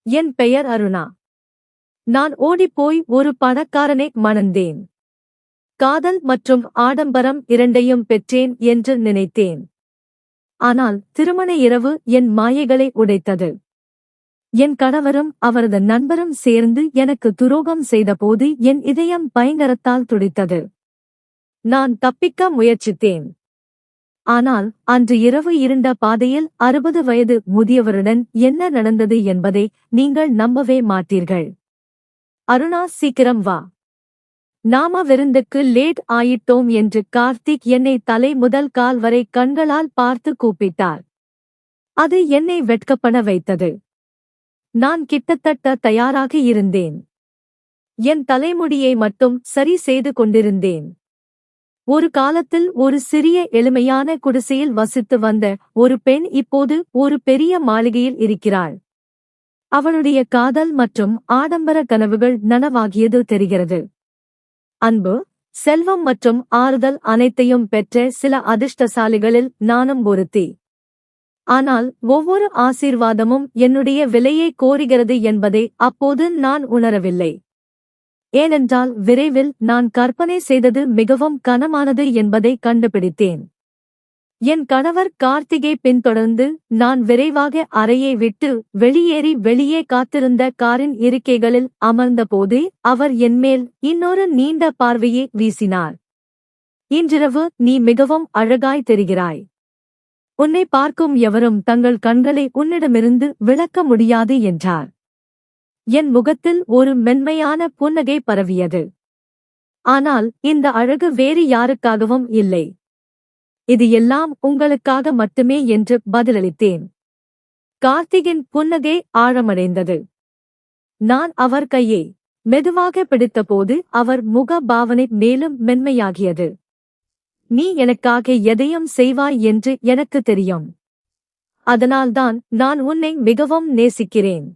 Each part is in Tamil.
என் பெயர் அருணா. நான் ஓடிப்போய் ஒரு பணக்காரனை மணந்தேன். காதல் மற்றும் ஆடம்பரம் இரண்டையும் பெற்றேன் என்று நினைத்தேன். ஆனால் திருமண இரவு என் மாயைகளை உடைத்தது. என் கணவரும் அவரது நண்பரும் சேர்ந்து எனக்கு துரோகம் செய்தபோது என் இதயம் பயங்கரத்தால் துடித்தது. நான் தப்பிக்க முயற்சித்தேன். ஆனால் அன்று இரவு இருண்ட பாதையில் 60 வயது முதியவருடன் என்ன நடந்தது என்பதை நீங்கள் நம்பவே மாட்டீர்கள். அருணா, சீக்கிரம் வா. நாம விருந்துக்கு லேட் ஆயிட்டோம் என்று கார்த்திக் என்னை தலை முதல் கால் வரை கண்களால் பார்த்து கூப்பிட்டார். அது என்னை வெட்கப்பட வைத்தது. நான் கிட்டத்தட்ட தயாராக இருந்தேன். என் தலைமுடியை மட்டும் சரி செய்து கொண்டிருந்தேன். ஒரு காலத்தில் ஒரு சிறிய எளிமையான குடிசையில் வசித்து வந்த ஒரு பெண் இப்போது ஒரு பெரிய மாளிகையில் இருக்கிறாள். அவளுடைய காதல் மற்றும் ஆடம்பர கனவுகள் நனவாகியது தெரிகிறது. அன்பு, செல்வம் மற்றும் ஆறுதல் அனைத்தையும் பெற்ற சில அதிர்ஷ்டசாலிகளில் நானும் ஒருத்தி. ஆனால் ஒவ்வொரு ஆசீர்வாதமும் என்னுடைய விலையை கோருகிறது என்பதை அப்போது நான் உணரவில்லை. ஏனென்றால் விரைவில் நான் கற்பனை செய்தது மிகவும் கனமானது என்பதை கண்டுபிடித்தேன். என் கணவர் கார்த்திகை பின்தொடர்ந்து நான் விரைவாக அறையை விட்டு வெளியே காத்திருந்த காரின் இருக்கைகளில் அமர்ந்தபோது அவர் என்மேல் இன்னொரு நீண்ட பார்வையை வீசினார். இன்றிரவு நீ மிகவும் அழகாய் தெரிகிறாய். உன்னை பார்க்கும் எவரும் தங்கள் கண்களை உன்னிடமிருந்து விலக்க முடியாது என்றார். என் முகத்தில் ஒரு மென்மையான புன்னகை பரவியது. ஆனால் இந்த அழகு வேறு யாருக்காகவும் இல்லை. இது எல்லாம் உங்களுக்காக மட்டுமே என்று பதிலளித்தேன். கார்த்திகின் புன்னகை ஆழமடைந்தது. நான் அவர் கையை மெதுவாக பிடித்தபோது அவர் முக பாவனை மேலும் மென்மையாகியது. நீ எனக்காக எதையும் செய்வாய் என்று எனக்கு தெரியும். அதனால்தான் நான் உன்னை மிகவும் நேசிக்கிறேன்.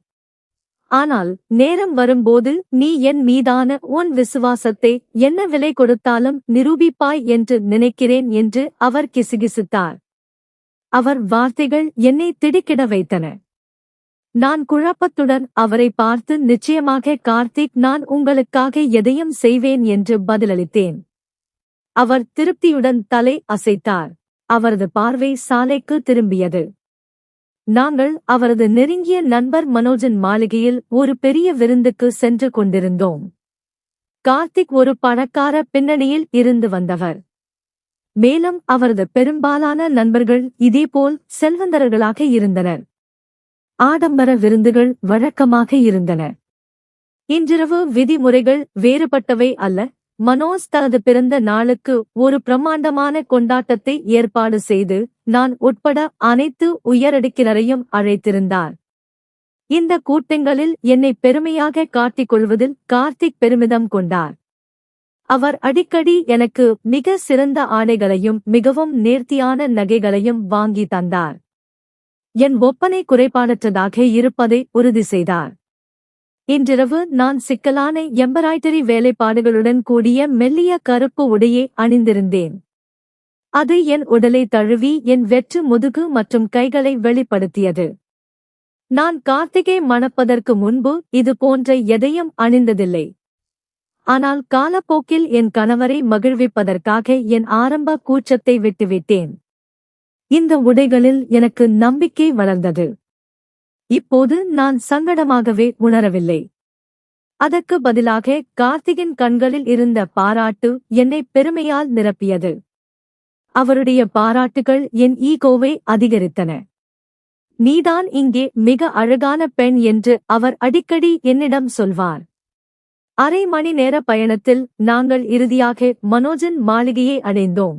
ஆனால் நேரம் வரும்போது நீ என் மீதான உன் விசுவாசத்தை என்ன விலை கொடுத்தாலும் நிரூபிப்பாய் என்று நினைக்கிறேன் என்று அவர் கிசுகிசுத்தார். அவர் வார்த்தைகள் என்னை திடுக்கிட வைத்தன. நான் குழப்பத்துடன் அவரை பார்த்து நிச்சயமாக கார்த்திக், நான் உங்களுக்காக எதையும் செய்வேன் என்று பதிலளித்தேன். அவர் திருப்தியுடன் தலை அசைத்தார். அவரது பார்வை சாலைக்கு திரும்பியது. நாங்கள் அவரது நெருங்கிய நண்பர் மனோஜின் மாளிகையில் ஒரு பெரிய விருந்துக்கு சென்று கொண்டிருந்தோம். கார்த்திக் ஒரு பணக்கார பின்னணியில் இருந்து வந்தவர். மேலும் அவரது பெரும்பாலான நண்பர்கள் இதேபோல் செல்வந்தர்களாக இருந்தனர். ஆடம்பர விருந்துகள் வழக்கமாக இருந்தன. இன்றிரவு விதிமுறைகள் வேறுபட்டவை அல்ல. மனோஜ் தனது பிறந்த நாளுக்கு ஒரு பிரம்மாண்டமான கொண்டாட்டத்தை ஏற்பாடு செய்து நான் உட்பட அனைத்து உயரடுக்கினரையும் அழைத்திருந்தார். இந்த கூட்டங்களில் என்னை பெருமையாக காட்டிக் கொள்வதில் கார்த்திக் பெருமிதம் கொண்டார். அவர் அடிக்கடி எனக்கு மிக சிறந்த ஆடைகளையும் மிகவும் நேர்த்தியான நகைகளையும் வாங்கி தந்தார். என் ஒப்பனை குறைபாடற்றதாக இருப்பதை உறுதி செய்தார். இன்றிரவு நான் சிக்கலான எம்பராய்டரி வேலைப்பாடுகளுடன் கூடிய மெல்லிய கருப்பு உடையை அணிந்திருந்தேன். அது என் உடலை தழுவி என் வெற்று முதுகு மற்றும் கைகளை வெளிப்படுத்தியது. நான் கார்த்திகை மணப்பதற்கு முன்பு இது போன்ற எதையும் அணிந்ததில்லை. ஆனால் காலப்போக்கில் என் கணவரை மகிழ்விப்பதற்காக என் ஆரம்ப கூச்சத்தை விட்டுவிட்டேன். இந்த உடைகளில் எனக்கு நம்பிக்கை வளர்ந்தது. இப்போது நான் சங்கடமாகவே உணரவில்லை. அதற்கு பதிலாக கார்த்திகின் கண்களில் இருந்த பாராட்டு என்னை பெருமையால் நிரப்பியது. அவருடைய பாராட்டுகள் என் ஈகோவை அதிகரித்தன. நீதான் இங்கே மிக அழகான பெண் என்று அவர் அடிக்கடி என்னிடம் சொல்வார். அரை மணி நேர பயணத்தில் நாங்கள் இறுதியாக மனோஜின் மாளிகையை அடைந்தோம்.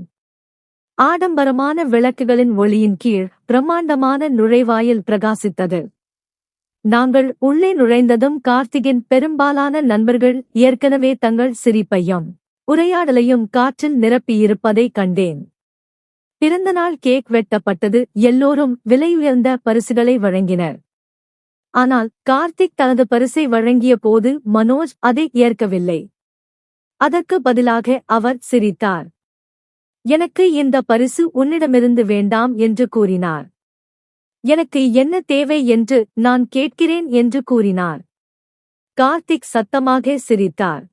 ஆடம்பரமான விளக்குகளின் ஒளியின் கீழ் பிரம்மாண்டமான நுழைவாயில் பிரகாசித்தது. நாங்கள் உள்ளே நுழைந்ததும் கார்த்திகின் பெரும்பாலான நண்பர்கள் ஏற்கனவே தங்கள் சிரிப்பையும் உரையாடலையும் காற்றில் நிரப்பியிருப்பதைக் கண்டேன். பிறந்தநாள் கேக் வெட்டப்பட்டது. எல்லோரும் விலையுயர்ந்த பரிசுகளை வழங்கினர். ஆனால் கார்த்திக் தனது பரிசை வழங்கிய போது மனோஜ் அதை ஏற்கவில்லை. அதற்கு பதிலாக அவர் சிரித்தார். எனக்கு இந்த பரிசு உன்னிடமிருந்து வேண்டாம் என்று கூறினார். எனக்கு என்ன தேவை என்று நான் கேட்கிறேன் என்று கூறினார். கார்த்திக் சத்தமாக சிரித்தார்.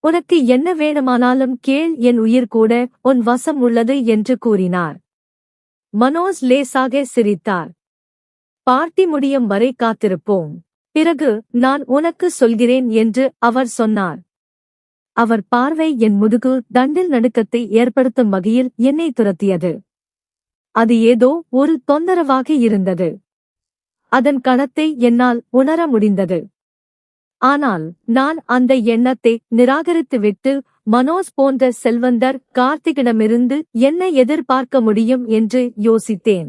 உனக்கு என்ன வேணுமானாலும் கேள், என் உயிர் கூட உன் வசம் உள்ளது என்று கூறினார். மனோஜ் லேசாக சிரித்தார். பார்ட்டி முடியும் வரை காத்திருப்போம், பிறகு நான் உனக்கு சொல்கிறேன் என்று அவர் சொன்னார். அவர் பார்வை என் முதுகு தண்டில் நடுக்கத்தை ஏற்படுத்தும் வகையில் என்னை துரத்தியது. அது ஏதோ ஒரு தொந்தரவாக இருந்தது. அதன் கணத்தை என்னால் உணர முடிந்தது. ஆனால் நான் அந்த எண்ணத்தை நிராகரித்துவிட்டு, மனோஜ் போன்ற செல்வந்தர் கார்த்திகிடமிருந்து என்ன எதிர்பார்க்க முடியும் என்று யோசித்தேன்.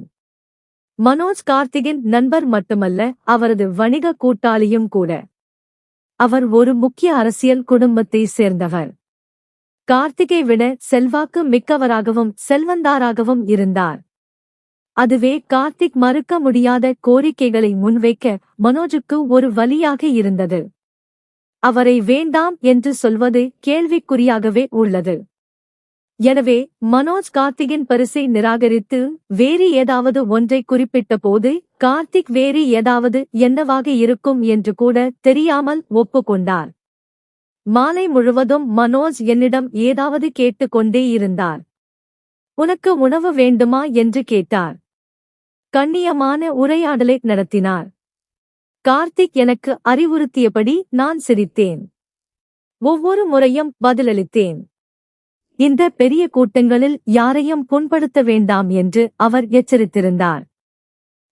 மனோஜ் கார்த்திகின் நண்பர் மட்டுமல்ல, அவரது வணிக கூட்டாளியும் கூட. அவர் ஒரு முக்கிய அரசியல் குடும்பத்தை சேர்ந்தவர். கார்த்திகை விட செல்வாக்கு மிக்கவராகவும் செல்வந்தாராகவும் இருந்தார். அதுவே கார்த்திக் மறுக்க முடியாத கோரிக்கைகளை முன்வைக்க மனோஜுக்கு ஒரு வலியாக இருந்தது. அவரை வேண்டாம் என்று சொல்வது கேள்விக்குறியாகவே உள்ளது. எனவே மனோஜ் கார்த்திகின் பரிசை நிராகரித்து வேறு ஏதாவது ஒன்றை குறிப்பிட்ட போது, கார்த்திக் வேறு ஏதாவது என்னவாக இருக்கும் என்று கூட தெரியாமல் ஒப்புக்கொண்டார். மாலை முழுவதும் மனோஜ் என்னிடம் ஏதாவது கேட்டுக்கொண்டே இருந்தார். உனக்கு உணவு வேண்டுமா என்று கேட்டார். கண்ணியமான உரையாடலை நடத்தினார். கார்த்திக் எனக்கு அறிவுறுத்தியபடி நான் சிரித்தேன். ஒவ்வொரு முறையும் பதிலளித்தேன். இந்த பெரிய கூட்டங்களில் யாரையும் புண்படுத்த வேண்டாம் என்று அவர் எச்சரித்திருந்தார்.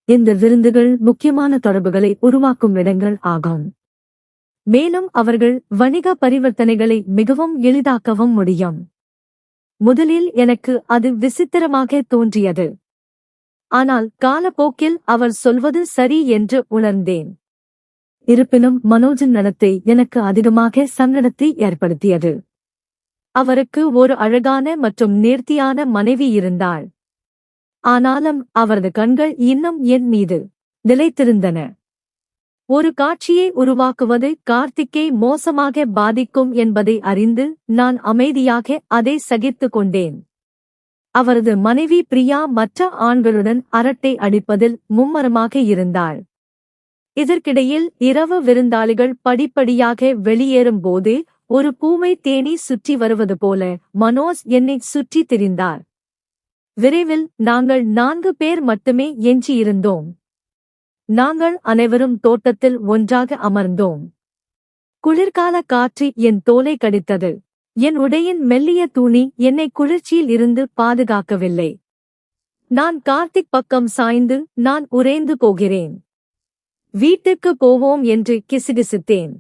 இந்த விருந்துகள் முக்கியமான தொடர்புகளை உருவாக்கும் இடங்கள் ஆகும். மேலும் அவர்கள் வணிக பரிவர்த்தனைகளை மிகவும் எளிதாக்கவும் முடியும். முதலில் எனக்கு அது விசித்திரமாக தோன்றியது. ஆனால் காலப்போக்கில் அவர் சொல்வது சரி என்று உணர்ந்தேன். இருப்பினும் மனோஜின் நடத்தை எனக்கு அதிகமாக சங்கடத்தை ஏற்படுத்தியது. அவருக்கு ஒரு அழகான மற்றும் நேர்த்தியான மனைவி இருந்தாள். ஆனாலும் அவரது கண்கள் இன்னும் என் மீது நிலைத்திருந்தன. ஒரு காட்சியை உருவாக்குவது கார்த்திக்கை மோசமாக பாதிக்கும் என்பதை அறிந்து நான் அமைதியாக அதை சகித்துக் கொண்டேன். அவரது மனைவி பிரியா மற்ற ஆண்களுடன் அரட்டை அடிப்பதில் மும்மரமாக இருந்தாள். இதற்கிடையில் இரவு விருந்தாளிகள் படிப்படியாக வெளியேறும் போது ஒரு பூமை தேனி சுற்றி வருவது போல மனோஜ் என்னை சுற்றி திரிந்தார். விரைவில் நாங்கள் 4 பேர் மட்டுமே எஞ்சியிருந்தோம். நாங்கள் அனைவரும் தோட்டத்தில் ஒன்றாக அமர்ந்தோம். குளிர்கால காற்று என் தோலை கடித்தது. என் உடையின் மெல்லிய துணி என்னை குளிர்ச்சியில் இருந்து பாதுகாக்கவில்லை. நான் கார்த்திக் பக்கம் சாய்ந்து, நான் உறைந்து போகிறேன், வீட்டுக்கு போவோம் என்று கிசுகிசுத்தேன்.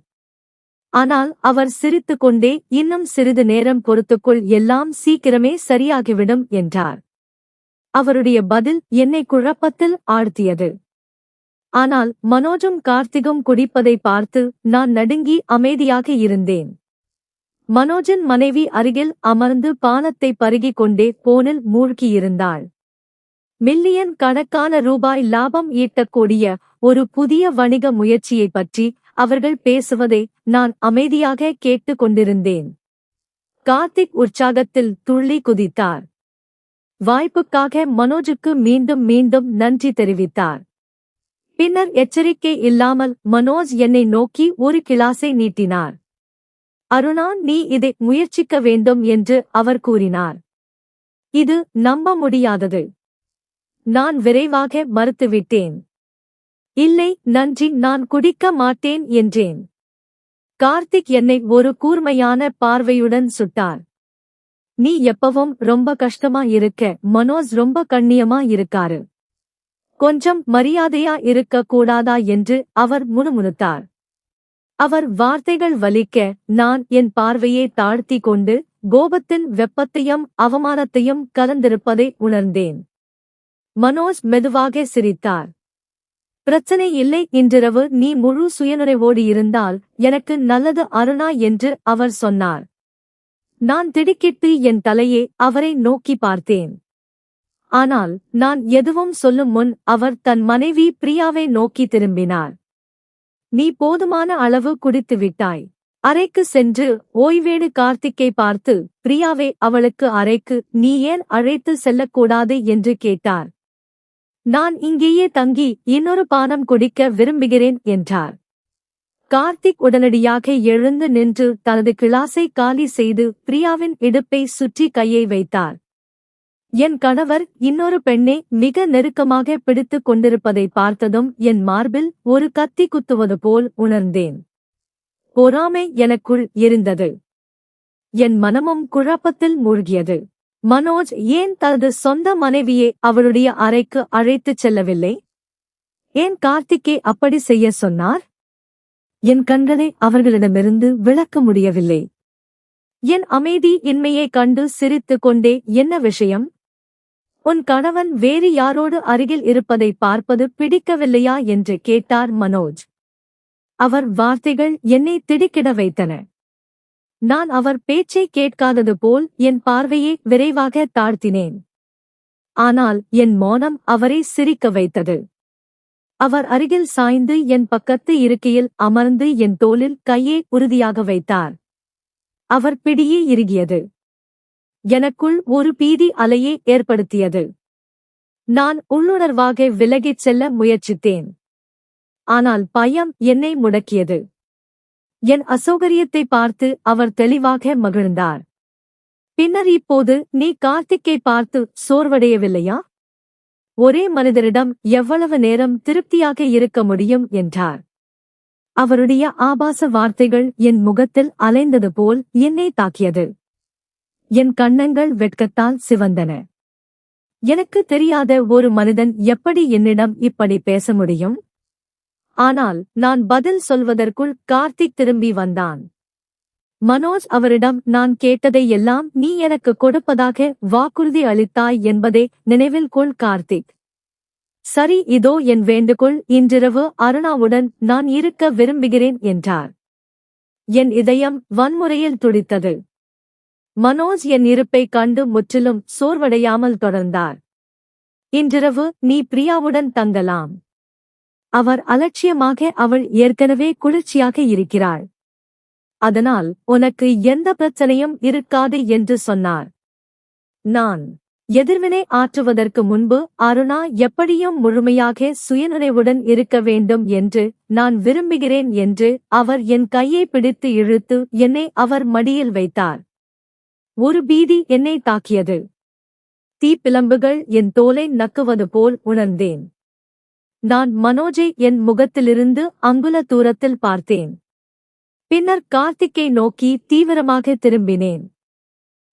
ஆனால் அவர் சிரித்துக்கொண்டே, இன்னும் சிறிது நேரம் பொறுத்துக்குள், எல்லாம் சீக்கிரமே சரியாகிவிடும் என்றார். அவருடைய பதில் என்னை குழப்பத்தில் ஆழ்த்தியது. ஆனால் மனோஜும் கார்த்திகும் குடிப்பதை பார்த்து நான் நடுங்கி அமைதியாக இருந்தேன். மனோஜின் மனைவி அருகில் அமர்ந்து பானத்தை பருகிக் கொண்டே போனில் மூழ்கியிருந்தாள். மில்லியன் கணக்கான ரூபாய் லாபம் ஈட்டக்கூடிய ஒரு புதிய வணிக முயற்சியைப் பற்றி அவர்கள் பேசுவதை நான் அமைதியாக கேட்டுக் கொண்டிருந்தேன். கார்த்திக் உற்சாகத்தில் துள்ளி குதித்தார். வாய்ப்புக்காக மனோஜுக்கு மீண்டும் மீண்டும் நன்றி தெரிவித்தார். பின்னர் எச்சரிக்கை இல்லாமல் மனோஜ் என்னை நோக்கி ஒரு கிளாஸை நீட்டினார். அருணா, நீ இதை முயற்சிக்க வேண்டும் என்று அவர் கூறினார். இது நம்ப முடியாதது. நான் விரைவாக மறுத்துவிட்டேன். இல்லை நன்றி, நான் குடிக்க மாட்டேன் என்றேன். கார்த்திக் என்னை ஒரு கூர்மையான பார்வையுடன் சுட்டார். நீ எப்பவும் ரொம்ப கஷ்டமா இருக்க, மனோஜ் ரொம்ப கண்ணியமா இருக்காரு, கொஞ்சம் மரியாதையா இருக்க கூடாதா என்று அவர் முணுமுணுத்தார். அவர் வார்த்தைகள் வலிக்க நான் என் பார்வையை தாழ்த்தி கொண்டு கோபத்தின் வெப்பத்தையும் அவமானத்தையும் கலந்திருப்பதை உணர்ந்தேன். மனோஜ் மெதுவாக சிரித்தார். பிரச்சனை இல்லை, இன்றிரவு நீ முழு சுயநிறைவோடு இருந்தால் எனக்கு நல்லது அருணா என்று அவர் சொன்னார். நான் திடுக்கிட்டு என் தலையை அவரை நோக்கி பார்த்தேன். ஆனால் நான் எதுவும் சொல்லும் முன் அவர் தன் மனைவி பிரியாவை நோக்கி திரும்பினார். நீ போதுமான அளவு குடித்து விட்டாய், அறைக்கு சென்று ஓய்வேடு. கார்த்திக்கை பார்த்து, பிரியாவை அவளுக்கு அறைக்கு நீ ஏன் அழைத்து செல்லக்கூடாது என்று கேட்டார். நான் இங்கேயே தங்கி இன்னொரு பானம் குடிக்க விரும்புகிறேன் என்றார். கார்த்திக் உடனடியாக எழுந்து நின்று தனது கிளாஸை காலி செய்து பிரியாவின் இடுப்பை சுற்றி கையை வைத்தார். என் கணவர் இன்னொரு பெண்ணை மிக நெருக்கமாக பிடித்துக் கொண்டிருப்பதை பார்த்ததும் என் மார்பில் ஒரு கத்தி குத்துவது போல் உணர்ந்தேன். பொறாமை எனக்குள் எரிந்தது. என் மனமும் குழப்பத்தில் மூழ்கியது. மனோஜ் ஏன் தனது சொந்த மனைவியை அவளுடைய அறைக்கு அழைத்துச் செல்லவில்லை? ஏன் கார்த்திக்கே அப்படி செய்ய சொன்னார்? என் கண்களை அவர்களிடமிருந்து விளக்க முடியவில்லை. என் அமைதி இன்மையைக் கண்டு சிரித்துக் கொண்டே, என்ன விஷயம்? உன் கணவன் வேறு யாரோடு அருகில் இருப்பதை பார்ப்பது பிடிக்கவில்லையா என்று கேட்டார் மனோஜ். அவர் வார்த்தைகள் என்னை திடுக்கிட வைத்தன. நான் அவர் பேச்சை கேட்காதது போல் என் பார்வையை விரைவாக தாழ்த்தினேன். ஆனால் என் மௌனம் அவரை சிரிக்க வைத்தது. அவர் அருகில் சாய்ந்து என் பக்கத்து இருக்கையில் அமர்ந்து என் தோளில் கையை உறுதியாக வைத்தார். அவர் பிடியே இறுகியது. எனக்குள் ஒரு பீதி அலையை ஏற்படுத்தியது. நான் உள்ளுணர்வாக விலகிச் செல்ல முயற்சித்தேன். ஆனால் பயம் என்னை முடக்கியது. என் அசௌகரியத்தை பார்த்து அவர் தெளிவாக மகிழ்ந்தார். பின்னர், இப்போது நீ கார்த்திக்கை பார்த்து சோர்வடையவில்லையா? ஒரே மனிதரிடம் எவ்வளவு நேரம் திருப்தியாக இருக்க முடியும் என்றார். அவருடைய ஆபாச வார்த்தைகள் என் முகத்தில் அலைந்தது போல் என்னை தாக்கியது. என் கன்னங்கள் வெட்கத்தால் சிவந்தன. எனக்கு தெரியாத ஒரு மனிதன் எப்படி என்னிடம் இப்படி பேச முடியும்? ஆனால் நான் பதில் சொல்வதற்குள் கார்த்திக் திரும்பி வந்தான். மனோஜ் அவரிடம், நான் கேட்டதை எல்லாம் நீ எனக்கு கொடுப்பதாக வாக்குறுதி அளித்தாய் என்பதை நினைவில் கொள் கார்த்திக். சரி, இதோ என் வேண்டுகோள். இன்றிரவு அருணாவுடன் நான் இருக்க விரும்புகிறேன் என்றார். என் இதயம் வன்முறையில் துடித்தது. மனோஜ் என் இருப்பைக் கண்டு முற்றிலும் சோர்வடையாமல் தொடர்ந்தார். இன்றிரவு நீ பிரியாவுடன் தங்கலாம். அவர் அலட்சியமாக, அவள் ஏற்கனவே குளிர்ச்சியாக இருக்கிறாள். அதனால் உனக்கு எந்த பிரச்சனையும் இருக்காது என்று சொன்னார். நான் எதிர்வினை ஆற்றுவதற்கு முன்பு அருணா எப்படியும் முழுமையாக சுயநினைவுடன் இருக்க வேண்டும் என்று நான் விரும்புகிறேன் என்று அவர் என் கையை பிடித்து இழுத்து என்னை அவர் மடியில் வைத்தார். ஒரு பீதி என்னை தாக்கியது. தீப்பிழம்புகள் என் தோலை நக்குவது போல் உணர்ந்தேன். நான் மனோஜை என் முகத்திலிருந்து அங்குல தூரத்தில் பார்த்தேன். பின்னர் கார்த்திக்கை நோக்கி தீவிரமாக திரும்பினேன்.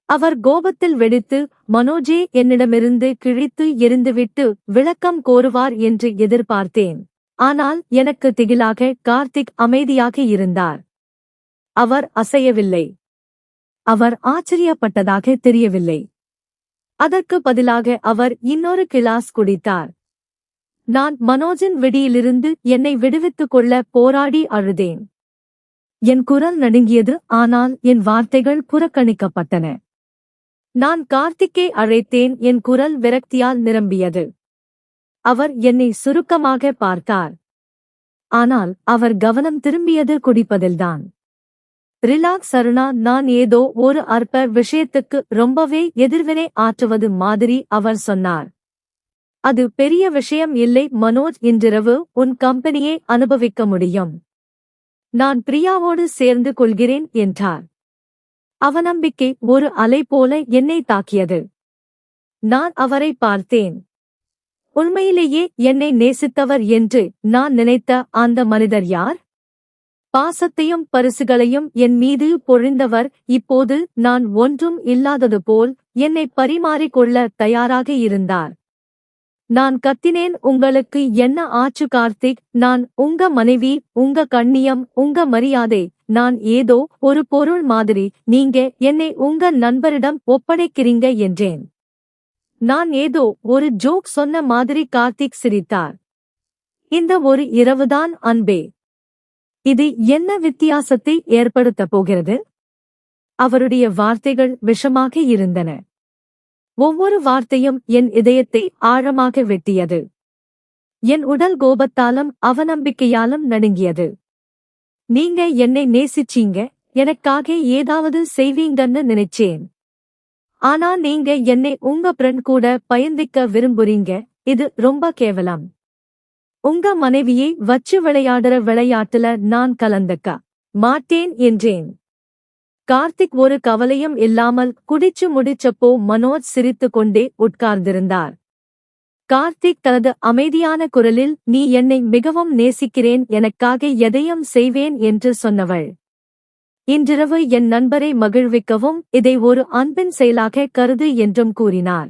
அவர் கோபத்தில் வெடித்து, மனோஜே என்னிடமிருந்து கிழித்து எறிந்துவிட்டு விளக்கம் கோருவார் என்று எதிர்பார்த்தேன். ஆனால் எனக்கு திகிலாக கார்த்திக் அமைதியாக இருந்தார். அவர் அசையவில்லை. அவர் ஆச்சரியப்பட்டதாக தெரியவில்லை. அதற்கு பதிலாக அவர் இன்னொரு கிளாஸ் குடித்தார். நான் மனோஜின் விடியிலிருந்து என்னை விடுவித்துக் கொள்ள போராடி அழுதேன். என் குரல் நடுங்கியது, ஆனால் என் வார்த்தைகள் புறக்கணிக்கப்பட்டன. நான் கார்த்திக்கை அழைத்தேன். என் குரல் விரக்தியால் நிரம்பியது. அவர் என்னை சுருக்கமாக பார்த்தார். ஆனால் அவர் கவனம் திரும்பியது குடிப்பதில்தான். ரிலாக்ஸ் அருணா. நான் ஏதோ ஒரு அற்ப விஷயத்துக்கு ரொம்பவே எதிர்வினை ஆற்றுவது மாதிரி அவர் சொன்னார். அது பெரிய விஷயம் இல்லை மனோஜ். இன்றிரவு உன் கம்பெனியை அனுபவிக்க முடியும். நான் பிரியாவோடு சேர்ந்து கொள்கிறேன் என்றார். அவநம்பிக்கை ஒரு அலை போல என்னை தாக்கியது. நான் அவரை பார்த்தேன். உண்மையிலேயே என்னை நேசித்தவர் என்று நான் நினைத்த அந்த மனிதர் யார்? பாசத்தையும் பரிசுகளையும் என் மீது பொழிந்தவர் இப்போது நான் ஒன்றும் இல்லாதது போல் என்னை பரிமாறிக்கொள்ள தயாராக இருந்தார். நான் கத்தினேன், உங்களுக்கு என்ன ஆச்சு கார்த்திக்? நான் உங்க மனைவி, உங்க கண்ணியம், உங்க மரியாதை. நான் ஏதோ ஒரு பொருள் மாதிரி நீங்க என்னை உங்க நண்பரிடம் ஒப்படைக்கிறீங்க என்றேன். நான் ஏதோ ஒரு ஜோக் சொன்ன மாதிரி கார்த்திக் சிரித்தார். இந்த ஒரு இரவுதான் அன்பே. இது என்ன வித்தியாசத்தை ஏற்படுத்தப் போகிறது? அவருடைய வார்த்தைகள் விஷமாக இருந்தன. ஒவ்வொரு வார்த்தையும் என் இதயத்தை ஆழமாக வெட்டியது. என் உடல் கோபத்தாலும் அவநம்பிக்கையாலும் நடுங்கியது. நீங்க என்னை நேசிச்சீங்க, எனக்காக ஏதாவது செய்வீங்கன்னு நினைச்சேன். ஆனா நீங்க என்னை உங்க ஃப்ரெண்ட் கூட பயந்திக்க விரும்புறீங்க. இது ரொம்ப கேவலம். உங்க மனைவியை வச்சு விளையாடுற விளையாட்டுல நான் கலந்துக்க மாட்டேன் என்றேன். கார்த்திக் ஒரு கவலையும் இல்லாமல் குடிச்சு முடிச்சப்போ மனோஜ் சிரித்துக் கொண்டே உட்கார்ந்திருந்தார். கார்த்திக் தனது அமைதியான குரலில், நீ என்னை மிகவும் நேசிக்கிறேன், எனக்காக எதையும் செய்வேன் என்று சொன்னவள். இன்றிரவு என் நண்பரை மகிழ்விக்கவும் இதை ஒரு அன்பின் செயலாக கருது என்றும் கூறினார்.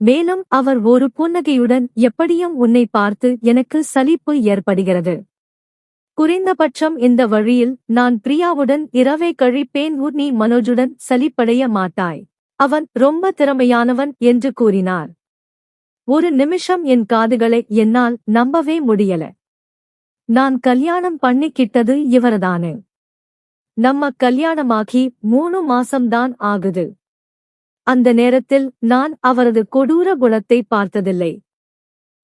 மேலும் அவர் ஒரு புன்னகையுடன், எப்படியும் உன்னை பார்த்து எனக்கு சலிப்பு ஏற்படுகிறது. குறைந்தபட்சம் இந்த வழியில் நான் பிரியாவுடன் இரவை கழிப்பேன், நீ மனோஜுடன் சலிப்படைய மாட்டாய். அவன் ரொம்ப திறமையானவன் என்று கூறினார். ஒரு நிமிஷம் என் காதுகளை என்னால் நம்பவே முடியல. நான் கல்யாணம் பண்ணிக்கிட்டது இவரதானு. நம்ம கல்யாணமாகி 3 மாசம்தான் ஆகுது. அந்த நேரத்தில் நான் அவரது கொடூர குணத்தை பார்த்ததில்லை.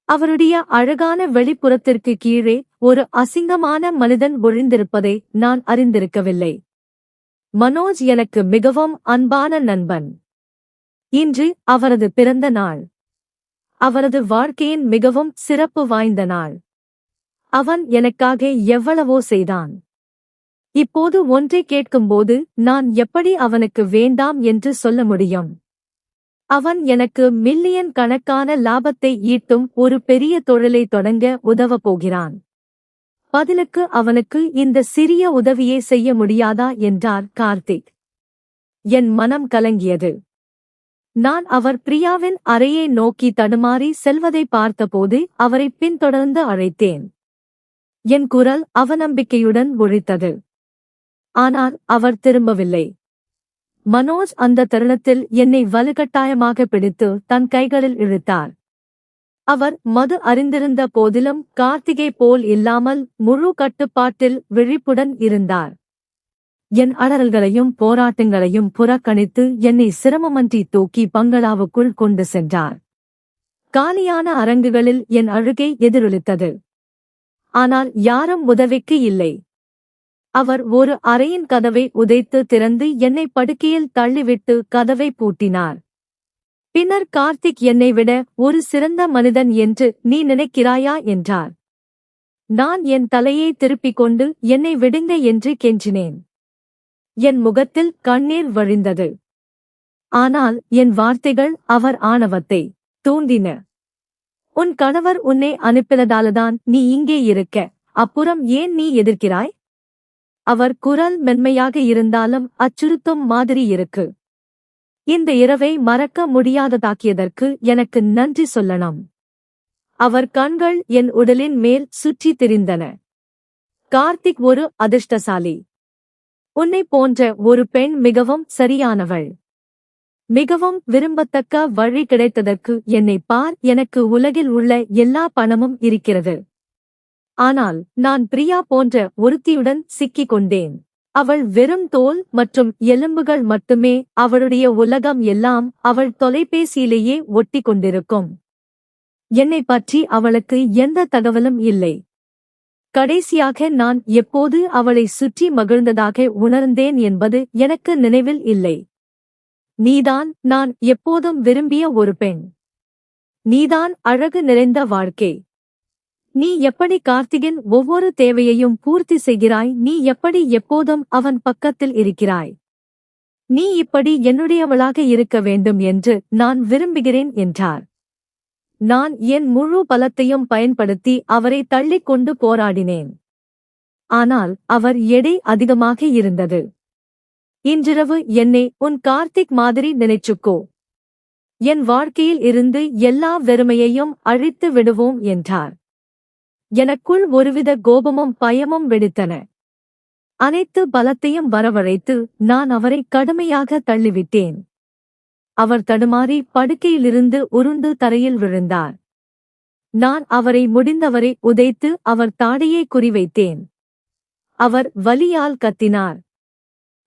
அவருடைய அழகான வெளிப்புறத்திற்கு கீழே ஒரு அசிங்கமான மனிதன் ஒழிந்திருப்பதை நான் அறிந்திருக்கவில்லை. மனோஜ் எனக்கு மிகவும் அன்பான நண்பன். இன்று அவரது பிறந்த நாள். அவரது வாழ்க்கையின் மிகவும் சிறப்பு வாய்ந்த நாள். அவன் எனக்காக எவ்வளவோ செய்தான். இப்போது ஒன்றை கேட்கும்போது நான் எப்படி அவனுக்கு வேண்டாம் என்று சொல்ல முடியும்? அவன் எனக்கு மில்லியன் கணக்கான லாபத்தை ஈட்டும் ஒரு பெரிய தொழிலை தொடங்க உதவப் போகிறான். பதிலுக்கு அவனுக்கு இந்த சிறிய உதவியை செய்ய முடியாதா என்றார் கார்த்திக். என் மனம் கலங்கியது. நான் அவர் பிரியாவின் அறையை நோக்கி தடுமாறி செல்வதை பார்த்தபோது அவரை பின்தொடர்ந்து அழைத்தேன். என் குரல் அவநம்பிக்கையுடன் ஒலித்தது. ஆனால் அவர் திரும்பவில்லை. மனோஜ் அந்த தருணத்தில் என்னை வலுக்கட்டாயமாக பிடித்து தன் கைகளில் இழுத்தார். அவர் மது அறிந்திருந்த போதிலும் கார்த்திகை போல் இல்லாமல் முழு கட்டுப்பாட்டில் விழிப்புடன் இருந்தார். என் அலறல்களையும் போராட்டங்களையும் புறக்கணித்து என்னை சிரமமன்றி தூக்கி பங்களாவுக்குள் கொண்டு சென்றார். காலியான அரங்குகளில் என் அழுகை எதிரொலித்தது. ஆனால் யாரும் உதவிக்கு இல்லை. அவர் ஒரு அறையின் கதவை உதைத்து திறந்து என்னை படுக்கையில் தள்ளிவிட்டு கதவை பூட்டினார். பின்னர் கார்த்திக் என்னை விட ஒரு சிறந்த மனிதன் என்று நீ நினைக்கிறாயா என்றார். நான் என் தலையை திருப்பிக் கொண்டு என்னை விடுங்க என்று கெஞ்சினேன். என் முகத்தில் கண்ணீர் வழிந்தது. ஆனால் என் வார்த்தைகள் அவர் ஆணவத்தை தூண்டின. உன் கணவர் உன்னை அனுப்பினதால்தான் நீ இங்கே இருக்க, அப்புறம் ஏன் நீ எதிர்க்கிறாய்? அவர் குரல் மென்மையாக இருந்தாலும் அச்சுறுத்தும் மாதிரி இருக்கு. இந்த இரவை மறக்க முடியாததாக்கியதற்கு எனக்கு நன்றி சொல்லணும். அவர் கண்கள் என் உடலின் மேல் சுற்றி திரிந்தன. கார்த்திக் ஒரு அதிர்ஷ்டசாலி. உன்னை போன்ற ஒரு பெண் மிகவும் சரியானவள். மிகவும் விரும்பத்தக்க வழி கிடைத்ததற்கு என்னை பார். எனக்கு உலகில் உள்ள எல்லா பணமும் இருக்கிறது. ஆனால் நான் பிரியா போன்ற ஒருத்தியுடன் சிக்கிக் கொண்டேன். அவள் வெறும் தோல் மற்றும் எலும்புகள் மட்டுமே. அவளுடைய உலகம் எல்லாம் அவள் தொலைபேசியிலேயே ஒட்டி கொண்டிருக்கும். என்னை பற்றி அவளுக்கு எந்த தகவலும் இல்லை. கடைசியாக நான் எப்போது அவளை சுற்றி மகிழ்ந்ததாக உணர்ந்தேன் என்பது எனக்கு நினைவில் இல்லை. நீதான் நான் எப்போதும் விரும்பிய ஒரு பெண். நீதான் அழகு நிறைந்த வாழ்க்கை. நீ எப்படி கார்த்திகின் ஒவ்வொரு தேவையையும் பூர்த்தி செய்கிறாய்? நீ எப்படி எப்போதும் அவன் பக்கத்தில் இருக்கிறாய்? நீ இப்படி என்னுடையவளாக இருக்க வேண்டும் என்று நான் விரும்புகிறேன் என்றார். நான் என் முழு பலத்தையும் பயன்படுத்தி அவரை தள்ளிக் கொண்டு போராடினேன். ஆனால் அவர் எடை அதிகமாக இருந்தது. இன்றிரவு என்னை உன் கார்த்திக் மாதிரி நினைச்சுக்கோ. என் வாழ்க்கையில் இருந்து எல்லா வெறுமையையும் அழித்து விடுவோம் என்றார். எனக்குள் ஒருவித கோபமும் பயமும் வெடித்தன. அனைத்து பலத்தையும் வரவழைத்து நான் அவரை கடுமையாக தள்ளிவிட்டேன். அவர் தடுமாறி படுக்கையிலிருந்து உருண்டு தரையில் விழுந்தார். நான் அவரை முடிந்தவரை உதைத்து அவர் தாடையை குறிவைத்தேன். அவர் வலியால் கத்தினார்.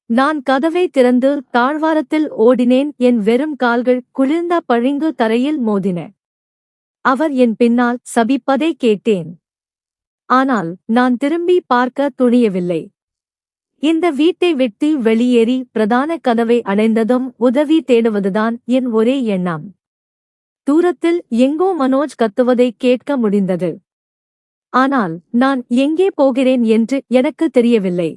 நான் கதவை திறந்து தாழ்வாரத்தில் ஓடினேன். என் வெறும் கால்கள் குளிர்ந்த பளிங்கு தரையில் மோதின. அவர் என் பின்னால் சபிப்பதை கேட்டேன். ஆனால் நான் திரும்பி பார்க்க துணியவில்லை. இந்த வீட்டை விட்டு வெளியேறி பிரதான கதவை அடைந்ததும் உதவி தேடுவதுதான் என் ஒரே எண்ணம். தூரத்தில் எங்கோ மனோஜ் கத்துவதை கேட்க முடிந்தது. ஆனால் நான் எங்கே போகிறேன் என்று எனக்கு தெரியவில்லை.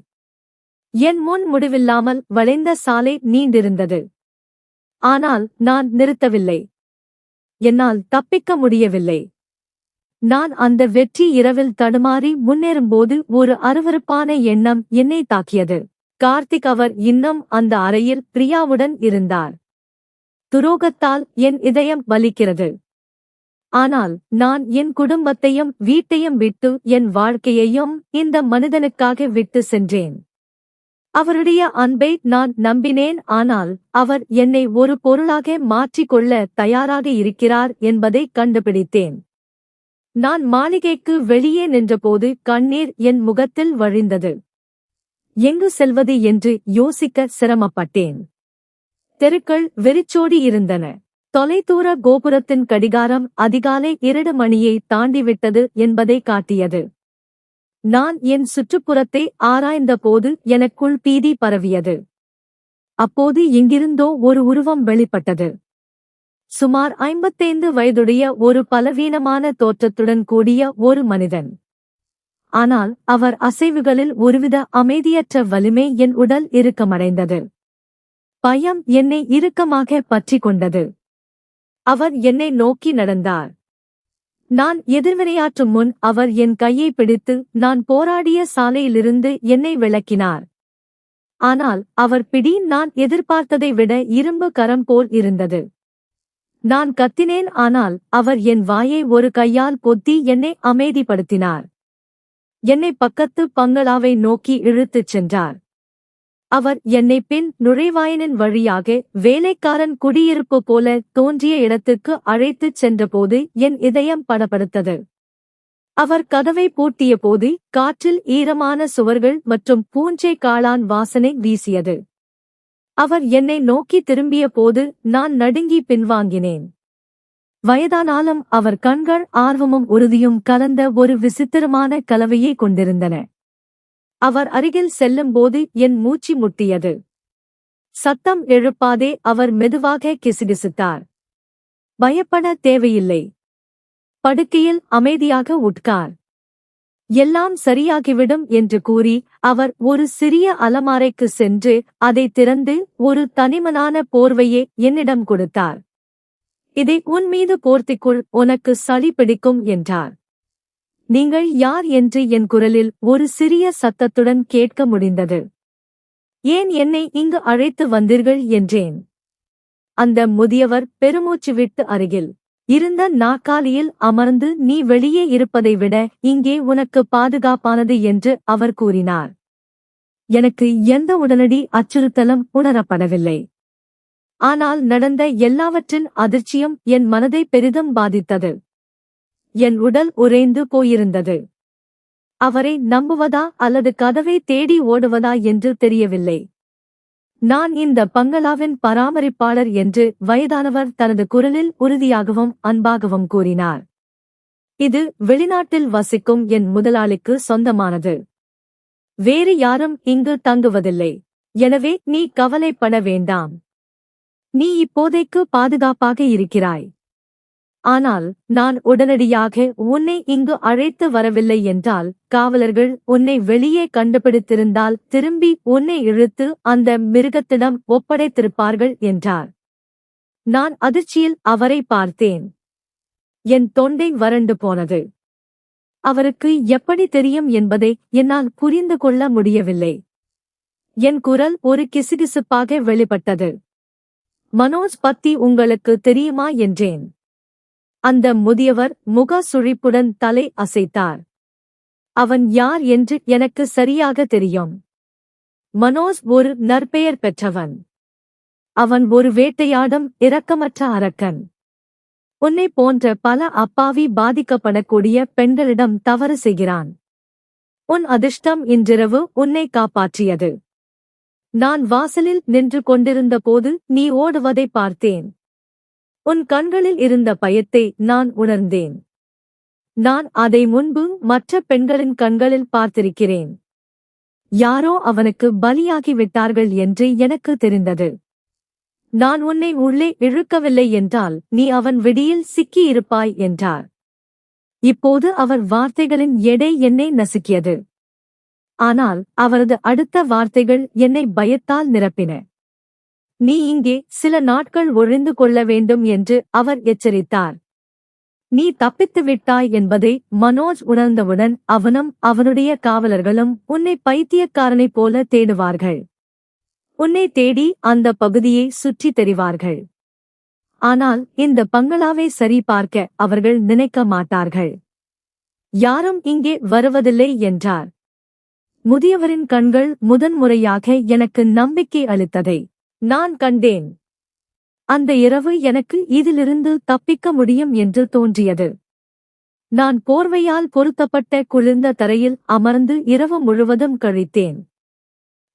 என் முன் முடிவில்லாமல் வளைந்த சாலை நீண்டிருந்தது. ஆனால் நான் நிறுத்தவில்லை. என்னால் தப்பிக்க முடியவில்லை. நான் அந்த வெற்றி இரவில் தடுமாறி முன்னேறும்போது ஒரு அருவருப்பான எண்ணம் என்னை தாக்கியது. கார்த்திக் அவர் இன்னும் அந்த அறையில் பிரியாவுடன் இருந்தார். துரோகத்தால் என் இதயம் வலிக்கிறது. ஆனால் நான் என் குடும்பத்தையும் வீட்டையும் விட்டு என் வாழ்க்கையையும் இந்த மனிதனுக்காக விட்டு சென்றேன். அவருடைய அன்பை நான் நம்பினேன். ஆனால் அவர் என்னை ஒரு பொருளாக மாற்றிக்கொள்ள தயாராக இருக்கிறார் என்பதை கண்டுபிடித்தேன். நான் மாளிகைக்கு வெளியே நின்றபோது கண்ணீர் என் முகத்தில் வழிந்தது. எங்கு செல்வது என்று யோசிக்க சிரமப்பட்டேன். தெருக்கள் வெறிச்சோடி இருந்தன. தொலைதூர கோபுரத்தின் கடிகாரம் அதிகாலை 2 மணியை தாண்டிவிட்டது என்பதை காட்டியது. நான் என் சுற்றுப்புறத்தை ஆராய்ந்தபோது எனக்குள் பீதி பரவியது. அப்போது எங்கிருந்தோ ஒரு உருவம் வெளிப்பட்டது. சுமார் 55 வயதுடைய ஒரு பலவீனமான தோற்றத்துடன் கூடிய ஒரு மனிதன். ஆனால் அவர் அசைவுகளில் ஒருவித அமைதியற்ற வலிமை என் உடல் இறுக்கமடைந்தது. பயம் என்னை இறுக்கமாக பற்றிக் கொண்டது. அவர் என்னை நோக்கி நடந்தார். நான் எதிர்வினையாற்றும் முன் அவர் என் கையை பிடித்து நான் போராடிய சாலையிலிருந்து என்னை விலக்கினார். ஆனால் அவர் பிடி நான் எதிர்பார்த்ததை விட இரும்பு கரம் போல் இருந்தது. நான் கத்தினேன். ஆனால் அவர் என் வாயை ஒரு கையால் பொத்தி என்னை அமைதிப்படுத்தினார். என்னை பக்கத்து பங்களாவை நோக்கி இழுத்துச் சென்றார். அவர் என்னை பின் நுழைவாயினின் வழியாக வேலைக்காரன் குடியிருப்பு போல தோன்றிய இடத்துக்கு அழைத்துச் சென்றபோது என் இதயம் படபடத்தது. அவர் கதவை பூட்டியபோது காற்றில் ஈரமான சுவர்கள் மற்றும் பூஞ்சை காளான் வாசனை வீசியது. அவர் என்னை நோக்கி திரும்பிய போது நான் நடுங்கி பின்வாங்கினேன். வயதானாலும் அவர் கண்கள் ஆர்வமும் உறுதியும் கலந்த ஒரு விசித்திரமான கலவையை கொண்டிருந்தன. அவர் அருகில் செல்லும்போது என் மூச்சு முட்டியது. சத்தம் எழுப்பாதே, அவர் மெதுவாக கிசுகிசுத்தார். பயப்பட தேவையில்லை. படுக்கையில் அமைதியாக உட்கார். எல்லாம் சரியாகிவிடும் என்று கூறி அவர் ஒரு சிறிய அலமாரைக்கு சென்று அதை திறந்து ஒரு தனிமனான போர்வையை என்னிடம் கொடுத்தார். இதை உன் மீது போர்த்திக்குள், உனக்கு சளி பிடிக்கும் என்றார். நீங்கள் யார் என்று என் குரலில் ஒரு சிறிய சத்தத்துடன் கேட்க முடிந்தது. ஏன் என்னை இங்கு அழைத்து வந்தீர்கள் என்றேன். அந்த முதியவர் பெருமூச்சு விட்டு அருகில் இருந்த நாற்காலியில் அமர்ந்து நீ வெளியே இருப்பதை விட இங்கே உனக்கு பாதுகாப்பானது என்று அவர் கூறினார். எனக்கு எந்த உடனடி அச்சுறுத்தலும் உணரப்படவில்லை. ஆனால் நடந்த எல்லாவற்றின் அதிர்ச்சியும் என் மனதை பெரிதும் பாதித்தது. என் உடல் உறைந்து போயிருந்தது. அவரை நம்புவதா அல்லது கதவை தேடி ஓடுவதா என்று தெரியவில்லை. நான் இந்த பங்களாவின் பராமரிப்பாளர் என்று வயதானவர் தனது குரலில் உறுதியாகவும் அன்பாகவும் கூறினார். இது வெளிநாட்டில் வசிக்கும் என் முதலாளிக்கு சொந்தமானது. வேறு யாரும் இங்கு தங்குவதில்லை. எனவே நீ கவலைப்பட வேண்டாம். நீ இப்போதைக்கு பாதுகாப்பாக இருக்கிறாய். ஆனால் நான் உடனடியாக உன்னை இங்கு அழைத்து வரவில்லை என்றால் காவலர்கள் உன்னை வெளியே கண்டுபிடித்திருந்தால் திரும்பி உன்னை இழுத்து அந்த மிருகத்திடம் ஒப்படைத்திருப்பார்கள் என்றார். நான் அதிர்ச்சியில் அவரை பார்த்தேன். என் தொண்டை வறண்டு போனது. அவருக்கு எப்படி தெரியும் என்பதை என்னால் புரிந்து கொள்ள முடியவில்லை. என் குரல் ஒரு கிசுகிசுப்பாக வெளிப்பட்டது. மனோஜ் பத்தி உங்களுக்கு தெரியுமா என்றேன். அந்த முதியவர் முக சுழிப்புடன் தலை அசைத்தார். அவன் யார் என்று எனக்கு சரியாக தெரியும். மனோஜ் ஒரு நற்பெயர் பெற்றவன். அவன் ஒரு வேட்டையாடும் இரக்கமற்ற அரக்கன். உன்னை போன்ற பல அப்பாவி பாதிக்கப்படக்கூடிய பெண்களிடம் தவறு செய்கிறான். உன் அதிர்ஷ்டம் இன்றிரவு உன்னை காப்பாற்றியது. நான் வாசலில் நின்று கொண்டிருந்த போது நீ ஓடுவதை பார்த்தேன். உன் கண்களில் இருந்த பயத்தை நான் உணர்ந்தேன். நான் அதை முன்பு மற்ற பெண்களின் கண்களில் பார்த்திருக்கிறேன். யாரோ அவனுக்கு பலியாகிவிட்டார்கள் என்று எனக்கு தெரிந்தது. நான் உன்னை உள்ளே இழுக்கவில்லை என்றால் நீ அவன் வெடியில் சிக்கியிருப்பாய் என்றார். இப்போது அவர் வார்த்தைகளின் எடை என்னை நசுக்கியது. ஆனால் அவரது அடுத்த வார்த்தைகள் என்னை பயத்தால் நிரப்பின. நீ இங்கே சில நாட்கள் ஒழிந்து கொள்ள வேண்டும் என்று அவர் எச்சரித்தார். நீ தப்பித்து விட்டாய் என்பதை மனோஜ் உணர்ந்தவுடன் அவனும் அவனுடைய காவலர்களும் உன்னை பைத்தியக்காரனைப் போல தேடுவார்கள். உன்னை தேடி அந்த பகுதியை சுற்றித் தெரிவார்கள். ஆனால் இந்த பங்களாவை சரிபார்க்க அவர்கள் நினைக்க மாட்டார்கள். யாரும் இங்கே வருவதில்லை என்றார். முதியவரின் கண்கள் முதன்முறையாக எனக்கு நம்பிக்கை அளித்ததை நான் கண்டேன். அந்த இரவு எனக்கு இதிலிருந்து தப்பிக்க முடியும் என்று தோன்றியது. நான் போர்வையால் பொருத்தப்பட்ட குளிர்ந்த தரையில் அமர்ந்து இரவு முழுவதும் கழித்தேன்.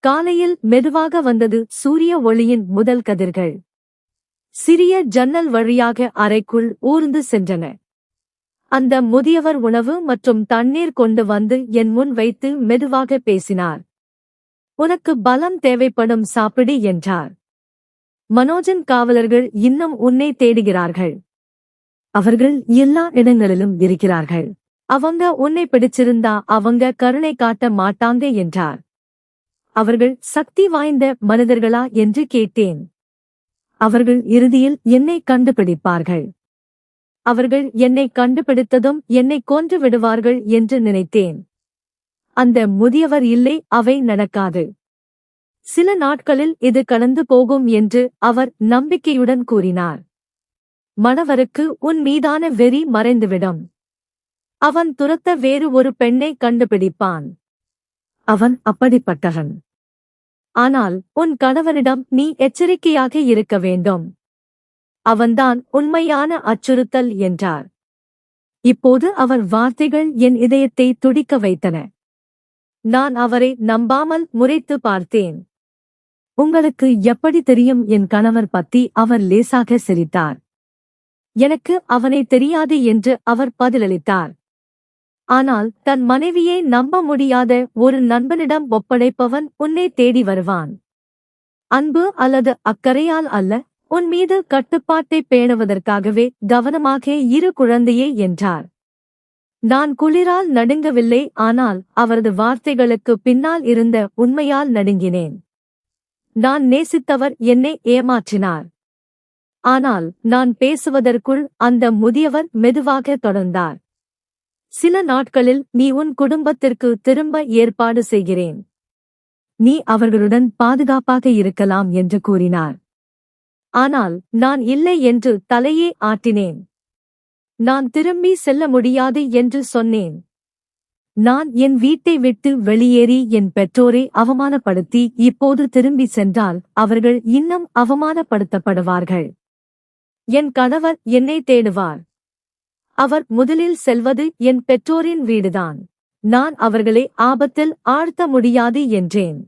காலையில் மெதுவாக வந்தது சூரிய ஒளியின் முதல் கதிர்கள். சிறிய ஜன்னல் வழியாக அறைக்குள் ஊர்ந்து சென்றன. அந்த முதியவர் உணவு மற்றும் தண்ணீர் கொண்டு வந்து என் முன் வைத்து மெதுவாக பேசினார். உனக்கு பலம் தேவைப்படும், சாப்பிடு என்றார். மனோஜின் காவலர்கள் இன்னும் உன்னை தேடுகிறார்கள். அவர்கள் எல்லா இடங்களிலும் இருக்கிறார்கள். அவங்க உன்னை பிடிச்சிருந்தா அவங்க கருணை காட்ட மாட்டாங்க என்றார். அவர்கள் சக்தி வாய்ந்த மனிதர்களா என்று கேட்டேன். அவர்கள் இறுதியில் என்னை கண்டுபிடிப்பார்கள். அவர்கள் என்னை கண்டுபிடித்ததும் என்னை கொன்று விடுவார்கள் என்று நினைத்தேன். அந்த முதியவர் இல்லை, அவை நடக்காது. சில நாட்களில் இது கடந்து போகும் என்று அவர் நம்பிக்கையுடன் கூறினார். மணவருக்கு உன் மீதான வெறி மறைந்துவிடும். அவன் துரத்த வேறு ஒரு பெண்ணை கண்டுபிடிப்பான். அவன் அப்படிப்பட்டவன். ஆனால் உன் கணவனிடம் நீ எச்சரிக்கையாக இருக்க வேண்டும். அவன்தான் உண்மையான அச்சுறுத்தல் என்றார். இப்போது அவர் வார்த்தைகள் என் இதயத்தை துடிக்க வைத்தன. நான் அவரை நம்பாமல் முறைத்து பார்த்தேன். உங்களுக்கு எப்படி தெரியும் என் கணவர் பத்தி? அவர் லேசாக சிரித்தார். எனக்கு அவனை தெரியாது என்று அவர் பதிலளித்தார். ஆனால் தன் மனைவியை நம்ப முடியாத ஒரு நண்பனிடம் ஒப்படைப்பவன் உன்னை தேடி வருவான். அன்பு அல்லது அக்கறையால் அல்ல, உன் மீது கட்டுப்பாட்டை பேணுவதற்காகவே. கவனமாக இரு குழந்தையே என்றார். நான் குளிரால் நடுங்கவில்லை, ஆனால் அவரது வார்த்தைகளுக்கு பின்னால் இருந்த உண்மையால் நடுங்கினேன். நான் நேசித்தவர் என்னை ஏமாற்றினார். ஆனால் நான் பேசுவதற்குள் அந்த முதியவர் மெதுவாக தொடர்ந்தார். சில நாட்களில் நீ உன் குடும்பத்திற்கு திரும்ப ஏற்பாடு செய்கிறேன். நீ அவர்களுடன் பாதுகாப்பாக இருக்கலாம் என்று கூறினார். ஆனால் நான் இல்லை என்று தலையே ஆட்டினேன். நான் திரும்பி செல்ல முடியாது என்று சொன்னேன். நான் என் வீட்டை விட்டு வெளியேறி என் பெற்றோரை அவமானப்படுத்தி இப்போது திரும்பி சென்றால் அவர்கள் இன்னும் அவமானப்படுத்தப்படுவார்கள். என் கணவர் என்னை தேடுவார். அவர் முதலில் செல்வது என் பெற்றோரின் வீடுதான். நான் அவர்களை ஆபத்தில் ஆழ்த்த முடியாது என்றேன்.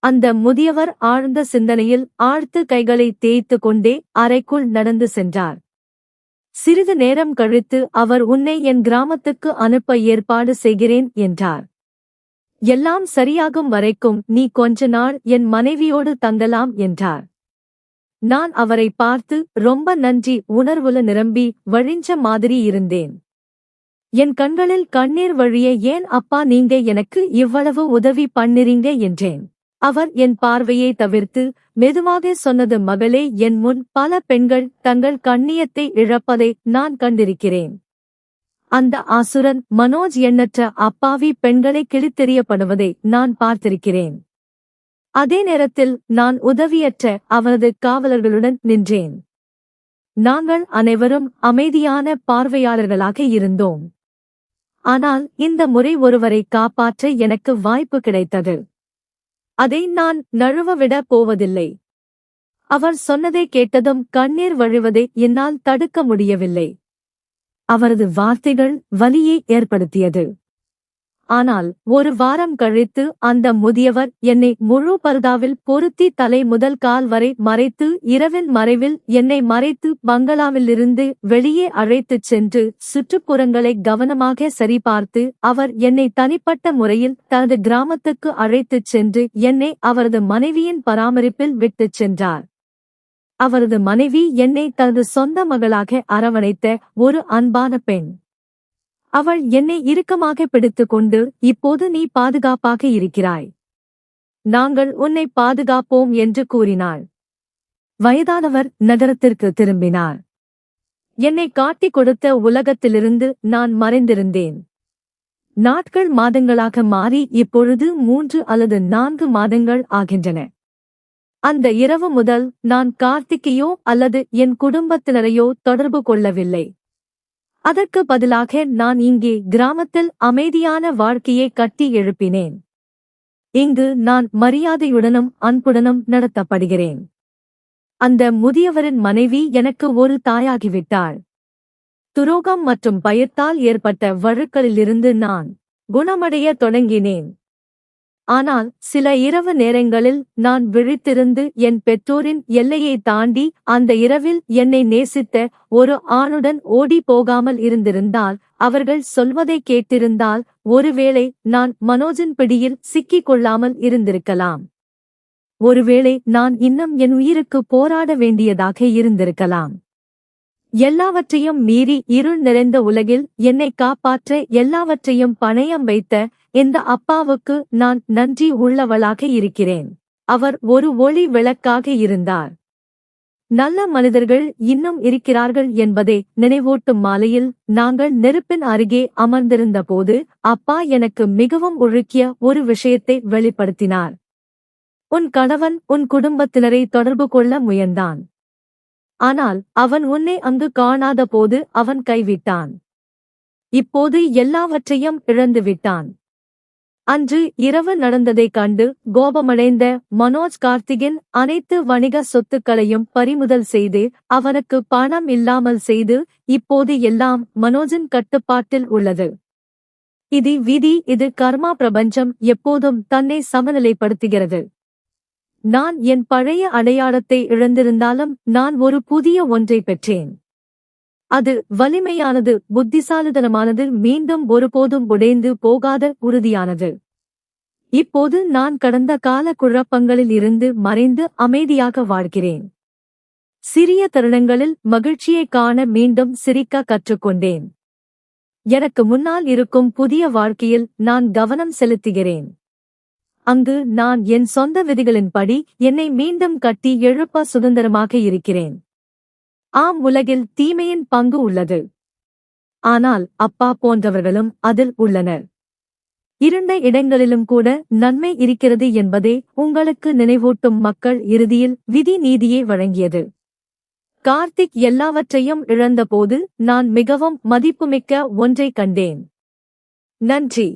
அந்த முதியவர் ஆழ்ந்த சிந்தனையில் ஆழ்த்து கைகளை தேய்த்து கொண்டே அறைக்குள் நடந்து சென்றார். சிறிது நேரம் கழித்து அவர் உன்னை என் கிராமத்துக்கு அனுப்ப ஏற்பாடு செய்கிறேன் என்றார். எல்லாம் சரியாகும் வரைக்கும் நீ கொஞ்ச நாள் என் மனைவியோடு தங்கலாம் என்றார். நான் அவரை பார்த்து ரொம்ப நன்றி உணர்வுல நிரம்பி வழிஞ்ச மாதிரி இருந்தேன். என் கண்களில் கண்ணீர் வழிய, ஏன் அப்பா நீங்க எனக்கு இவ்வளவு உதவி பண்ணிறீங்க என்றேன். அவர் என் பார்வையை தவிர்த்து மெதுவாக சொன்னது, மகளே, என் முன் பல பெண்கள் தங்கள் கண்ணியத்தை இழப்பதை நான் கண்டிருக்கிறேன். அந்த ஆசுரன் மனோஜ் எண்ணற்ற அப்பாவி பெண்களை கிழித்தெறியப்படுவதை நான் பார்த்திருக்கிறேன். அதே நேரத்தில் நான் உதவியற்ற அவரது காவலர்களுடன் நின்றேன். நாங்கள் அனைவரும் அமைதியான பார்வையாளர்களாக இருந்தோம். ஆனால் இந்த முறை ஒருவரை காப்பாற்ற எனக்கு வாய்ப்பு கிடைத்தது. அதை நான் நழுவவிட போவதில்லை. அவர் சொன்னதை கேட்டதும் கண்ணீர் வழிவதை என்னால் தடுக்க முடியவில்லை. அவரது வார்த்தைகள் வலியை ஏற்படுத்தியது. ஆனால் ஒரு வாரம் கழித்து அந்த முதியவர் என்னை முழு பர்தாவில் பொருத்தி தலை முதல் கால் வரை மறைத்து, இரவின் மறைவில் என்னை மறைத்து பங்களாவிலிருந்து வெளியே அழைத்துச் சென்று சுற்றுப்புறங்களை கவனமாக சரிபார்த்து அவர் என்னை தனிப்பட்ட முறையில் தனது கிராமத்துக்கு அழைத்துச் சென்று என்னை அவரது மனைவியின் பராமரிப்பில் விட்டுச் சென்றார். அவரது மனைவி என்னை தனது சொந்த மகளாக அரவணைத்த ஒரு அன்பான பெண். அவள் என்னை இறுக்கமாக பிடித்துக்கொண்டு, இப்போது நீ பாதுகாப்பாக இருக்கிறாய், நாங்கள் உன்னை பாதுகாப்போம் என்று கூறினாள். வயதானவர் நகரத்திற்கு திரும்பினார். என்னை காட்டிக் கொடுத்த உலகத்திலிருந்து நான் மறைந்திருந்தேன். நாட்கள் மாதங்களாக மாறி இப்பொழுது 3 அல்லது 4 மாதங்கள் ஆகின்றன. அந்த இரவு முதல் நான் கார்த்திக்கையோ அல்லது என் குடும்பத்தினரையோ தொடர்பு கொள்ளவில்லை. அதற்கு பதிலாக நான் இங்கே கிராமத்தில் அமைதியான வாழ்க்கையை கட்டி எழுப்பினேன். இங்கு நான் மரியாதையுடனும் அன்புடனும் நடத்தப்படுகிறேன். அந்த முதியவரின் மனைவி எனக்கு ஒரு தாயாகிவிட்டாள். துரோகம் மற்றும் பயத்தால் ஏற்பட்ட வழுக்களிலிருந்து நான் குணமடைய தொடங்கினேன். ஆனால் சில இரவு நேரங்களில் நான் விழித்திருந்து என் பெற்றோரின் எல்லையை தாண்டி அந்த இரவில் என்னை நேசித்த ஒரு ஆணுடன் ஓடி போகாமல் இருந்திருந்தால், அவர்கள் சொல்வதை கேட்டிருந்தால், ஒருவேளை நான் மனோஜின் பிடியில் சிக்கிக் கொள்ளாமல் இருந்திருக்கலாம். ஒருவேளை நான் இன்னும் என் உயிருக்கு போராட வேண்டியதாக இருந்திருக்கலாம். எல்லாவற்றையும் மீறி இருள் நிறைந்த உலகில் என்னை காப்பாற்ற எல்லாவற்றையும் பணயம் வைத்த இந்த அப்பாவுக்கு நான் நன்றி உள்ளவளாக இருக்கிறேன். அவர் ஒரு ஒளி விளக்காக இருந்தார். நல்ல மனிதர்கள் இன்னும் இருக்கிறார்கள் என்பதை நினைவூட்டும் மாலையில் நாங்கள் நெருப்பின் அருகே அமர்ந்திருந்தபோது அப்பா எனக்கு மிகவும் உழுக்கிய ஒரு விஷயத்தை வெளிப்படுத்தினார். உன் கணவன் உன் குடும்பத்தினரை தொடர்பு கொள்ள முயன்றான். ஆனால் அவன் உன்னை அங்கு காணாத போது அவன் கைவிட்டான். இப்போது எல்லாவற்றையும் இழந்துவிட்டான். அன்று இரவு நடந்ததைக் கண்டு கோபமடைந்த மனோஜ் கார்த்திகின் அனைத்து வணிக சொத்துக்களையும் பறிமுதல் செய்து அவனுக்கு பணம் இல்லாமல் செய்து, இப்போது எல்லாம் மனோஜின் கட்டுப்பாட்டில் உள்ளது. இது விதி, இது கர்மா. பிரபஞ்சம் எப்போதும் தன்னை சமநிலைப்படுத்துகிறது. நான் என் பழைய அடையாளத்தை இழந்திருந்தாலும் நான் ஒரு புதிய ஒன்றை பெற்றேன். அது வலிமையானது, புத்திசாலித்தனமானது, மீண்டும் ஒருபோதும் உடைந்து போகாத உறுதியானது. இப்போது நான் கடந்த கால குழப்பங்களில் இருந்து மறைந்து அமைதியாக வாழ்கிறேன். சிறிய தருணங்களில் மகிழ்ச்சியைக் காண மீண்டும் சிரிக்க கற்றுக்கொண்டேன். எனக்கு முன்னால் இருக்கும் புதிய வாழ்க்கையில் நான் கவனம் செலுத்துகிறேன். அங்கு நான் என் சொந்த விதிகளின்படி என்னை மீண்டும் கட்டி எழுப்ப சுதந்திரமாக இருக்கிறேன். ஆம், உலகில் தீமையின் பங்கு உள்ளது. ஆனால் அப்பா போன்றவர்களும் அதில் உள்ளனர். இருண்ட இடங்களிலும் கூட நன்மை இருக்கிறது என்பதை உங்களுக்கு நினைவூட்டும் மக்கள் இறுதியில் விதி நீதியை வழங்கியது. கார்த்திக் எல்லாவற்றையும் இழந்தபோது நான் மிகவும் மதிப்புமிக்க ஒன்றை கண்டேன். நன்றி.